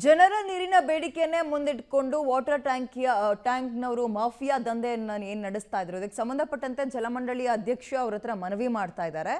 ಜನರ ನೀರಿನ ಬೇಡಿಕೆಯನ್ನೇ ಮುಂದಿಟ್ಟುಕೊಂಡು ವಾಟರ್ ಟ್ಯಾಂಕ್ನವರು ಮಾಫಿಯಾ ದಂಧೆಯನ್ನು ಏನು ನಡೆಸ್ತಾ ಇದ್ರು ಇದಕ್ಕೆ ಸಂಬಂಧಪಟ್ಟಂತೆ ಜಲಮಂಡಳಿಯ ಅಧ್ಯಕ್ಷ ಅವರ ಹತ್ರ ಮನವಿ ಮಾಡ್ತಾ ಇದ್ದಾರೆ.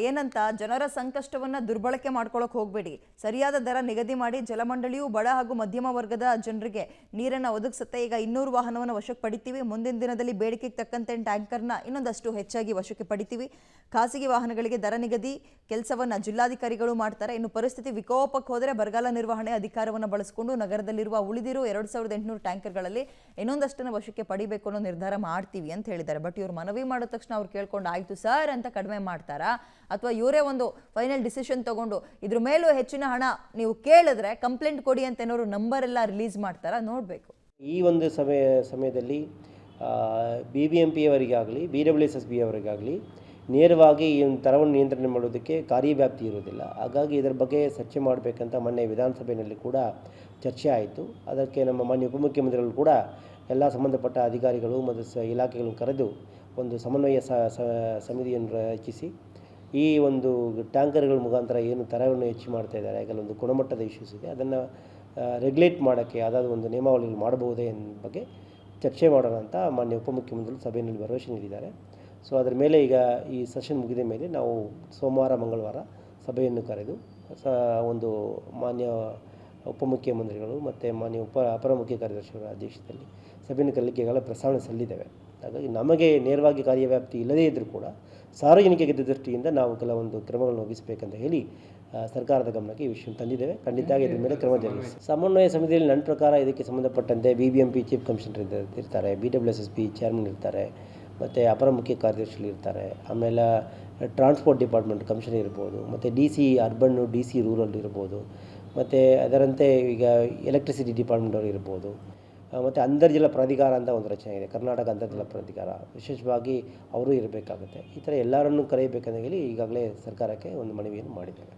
ಏನಂತ ಜನರ ಸಂಕಷ್ಟವನ್ನು ದುರ್ಬಳಕೆ ಮಾಡ್ಕೊಳ್ಳೋಕೆ ಹೋಗಬೇಡಿ, ಸರಿಯಾದ ದರ ನಿಗದಿ ಮಾಡಿ. ಜಲಮಂಡಳಿಯು ಬಡ ಹಾಗೂ ಮಧ್ಯಮ ವರ್ಗದ ಜನರಿಗೆ ನೀರನ್ನು ಒದಗಿಸುತ್ತೆ. ಈಗ 200 ವಾಹನವನ್ನು ವಶಕ್ಕೆ ಪಡಿತೀವಿ. ಮುಂದಿನ ದಿನದಲ್ಲಿ ಬೇಡಿಕೆಗೆ ತಕ್ಕಂತೆ ಟ್ಯಾಂಕರ್ನ ಇನ್ನೊಂದಷ್ಟು ಹೆಚ್ಚಾಗಿ ವಶಕ್ಕೆ ಪಡಿತೀವಿ. ಖಾಸಗಿ ವಾಹನಗಳಿಗೆ ದರ ನಿಗದಿ ಕೆಲಸವನ್ನು ಜಿಲ್ಲಾಧಿಕಾರಿಗಳು ಮಾಡ್ತಾರೆ. ಇನ್ನು ಪರಿಸ್ಥಿತಿ ವಿಕೋಪಕ್ಕೆ ಹೋದರೆ ಬರಗಾಲ ನಿರ್ವಹಣೆ ಅಧಿಕಾರವನ್ನು ಬಳಸಿಕೊಂಡು ನಗರದಲ್ಲಿರುವ ಉಳಿದಿರೋ 2800 ಟ್ಯಾಂಕರ್ಗಳಲ್ಲಿ ಇನ್ನೊಂದಷ್ಟನ್ನು ವಶಕ್ಕೆ ಪಡಿಬೇಕು ಅನ್ನೋ ನಿರ್ಧಾರ ಮಾಡ್ತೀವಿ ಅಂತ ಹೇಳಿದ್ದಾರೆ. ಬಟ್ ಇವ್ರು ಮನವಿ ಮಾಡಿದ ತಕ್ಷಣ ಅವ್ರು ಕೇಳ್ಕೊಂಡು ಆಯ್ತು ಸರ್ ಅಂತ ಕಡಿಮೆ ಮಾಡ್ತಾರಾ, ಅಥವಾ ಇವರೇ ಒಂದು ಫೈನಲ್ ಡಿಸಿಷನ್ ತಗೊಂಡು ಇದ್ರ ಮೇಲೂ ಹೆಚ್ಚಿನ ಹಣ ನೀವು ಕೇಳಿದ್ರೆ ಕಂಪ್ಲೇಂಟ್ ಕೊಡಿ ಅಂತ ಏನಾದ್ರು ನಂಬರ್ ಎಲ್ಲ ರಿಲೀಸ್ ಮಾಡ್ತಾರಾ ನೋಡಬೇಕು. ಈ ಒಂದು ಸಮಯದಲ್ಲಿ BBMP-ಅವರಿಗಾಗಲಿ BWSSB ಅವರಿಗಾಗಲಿ ನೇರವಾಗಿ ಈ ಒಂದು ದರವನ್ನು ನಿಯಂತ್ರಣ ಮಾಡೋದಕ್ಕೆ ಕಾರ್ಯವ್ಯಾಪ್ತಿ ಇರೋದಿಲ್ಲ. ಹಾಗಾಗಿ ಇದರ ಬಗ್ಗೆ ಚರ್ಚೆ ಮಾಡಬೇಕಂತ ಮೊನ್ನೆ ವಿಧಾನಸಭೆಯಲ್ಲಿ ಕೂಡ ಚರ್ಚೆ ಆಯಿತು. ಅದಕ್ಕೆ ನಮ್ಮ ಮಾನ್ಯ ಉಪಮುಖ್ಯಮಂತ್ರಿಗಳು ಕೂಡ ಎಲ್ಲ ಸಂಬಂಧಪಟ್ಟ ಅಧಿಕಾರಿಗಳು ಮತ್ತು ಇಲಾಖೆಗಳನ್ನು ಕರೆದು ಒಂದು ಸಮನ್ವಯ ಸಮಿತಿಯನ್ನು ರಚಿಸಿ ಈ ಒಂದು ಟ್ಯಾಂಕರ್ಗಳ ಮುಖಾಂತರ ಏನು ದರವನ್ನು ಹೆಚ್ಚು ಮಾಡ್ತಾ ಇದ್ದಾರೆ, ಕೆಲವೊಂದು ಗುಣಮಟ್ಟದ ಇಶ್ಯೂಸ್ ಇದೆ, ಅದನ್ನು ರೆಗ್ಯುಲೇಟ್ ಮಾಡೋಕ್ಕೆ ಯಾವುದಾದ್ರು ಒಂದು ನಿಯಮಾವಳಿಗಳು ಮಾಡಬಹುದೇ ಅನ್ನೋ ಬಗ್ಗೆ ಚರ್ಚೆ ಮಾಡೋಣ ಅಂತ ಮಾನ್ಯ ಉಪಮುಖ್ಯಮಂತ್ರಿಗಳು ಸಭೆಯಲ್ಲಿ ಭರವಸೆ ನೀಡಿದ್ದಾರೆ. ಸೊ ಅದರ ಮೇಲೆ ಈಗ ಈ ಸೆಷನ್ ಮುಗಿದ ಮೇಲೆ ನಾವು ಸೋಮವಾರ ಮಂಗಳವಾರ ಸಭೆಯನ್ನು ಕರೆದು ಒಂದು ಮಾನ್ಯ ಉಪಮುಖ್ಯಮಂತ್ರಿಗಳು ಮತ್ತು ಮಾನ್ಯ ಅಪರ ಮುಖ್ಯ ಕಾರ್ಯದರ್ಶಿಯವರ ಅಧ್ಯಕ್ಷತೆಯಲ್ಲಿ ಸಭೆಯನ್ನು ಕರೆಯಲಿಕ್ಕೆ ಈಗಾಗಲೇ ಪ್ರಸ್ತಾವನೆ ಸಲ್ಲಿದ್ದೇವೆ. ಹಾಗಾಗಿ ನಮಗೆ ನೇರವಾಗಿ ಕಾರ್ಯವ್ಯಾಪ್ತಿ ಇಲ್ಲದೇ ಇದ್ದರೂ ಕೂಡ ಸಾರ್ವಜನಿಕ ದೃಷ್ಟಿಯಿಂದ ನಾವು ಕೆಲವೊಂದು ಕ್ರಮಗಳನ್ನು ವಹಿಸಬೇಕಂತ ಹೇಳಿ ಸರ್ಕಾರದ ಗಮನಕ್ಕೆ ಈ ವಿಷಯ ತಂದಿದ್ದೇವೆ. ಖಂಡಿತವಾಗಿ ಇದ್ರ ಮೇಲೆ ಕ್ರಮ ಜರುಗಿಸಿ. ಸಮನ್ವಯ ಸಮಿತಿಯಲ್ಲಿ ನನ್ನ ಪ್ರಕಾರ ಇದಕ್ಕೆ ಸಂಬಂಧಪಟ್ಟಂತೆ BBMP ಚೀಫ್ ಕಮಿಷನರ್ ಇರ್ತಾರೆ, BWSSB ಚೇರ್ಮನ್ ಇರ್ತಾರೆ, ಮತ್ತು ಅಪರ ಮುಖ್ಯ ಕಾರ್ಯದರ್ಶಿಗಳು ಇರ್ತಾರೆ, ಆಮೇಲೆ ಟ್ರಾನ್ಸ್ಪೋರ್ಟ್ ಡಿಪಾರ್ಟ್ಮೆಂಟ್ ಕಮಿಷನರ್ ಇರ್ಬೋದು, ಮತ್ತು DC ಅರ್ಬನ್ನು DC ರೂರಲ್ ಇರ್ಬೋದು, ಮತ್ತು ಅದರಂತೆ ಈಗ ಎಲೆಕ್ಟ್ರಿಸಿಟಿ ಡಿಪಾರ್ಟ್ಮೆಂಟ್ ಅವರು ಇರ್ಬೋದು, ಮತ್ತು ಅಂತರ್ಜಲ ಪ್ರಾಧಿಕಾರ ಅಂತ ಒಂದು ರಚನೆ ಇದೆ, ಕರ್ನಾಟಕ ಅಂತರ್ಜಲ ಪ್ರಾಧಿಕಾರ, ವಿಶೇಷವಾಗಿ ಅವರು ಇರಬೇಕಾಗುತ್ತೆ. ಈ ಥರ ಎಲ್ಲರನ್ನೂ ಕರೆಯಬೇಕಂತ ಹೇಳಿ ಈಗಾಗಲೇ ಸರ್ಕಾರಕ್ಕೆ ಒಂದು ಮನವಿಯನ್ನು ಮಾಡಿದ್ದೇವೆ.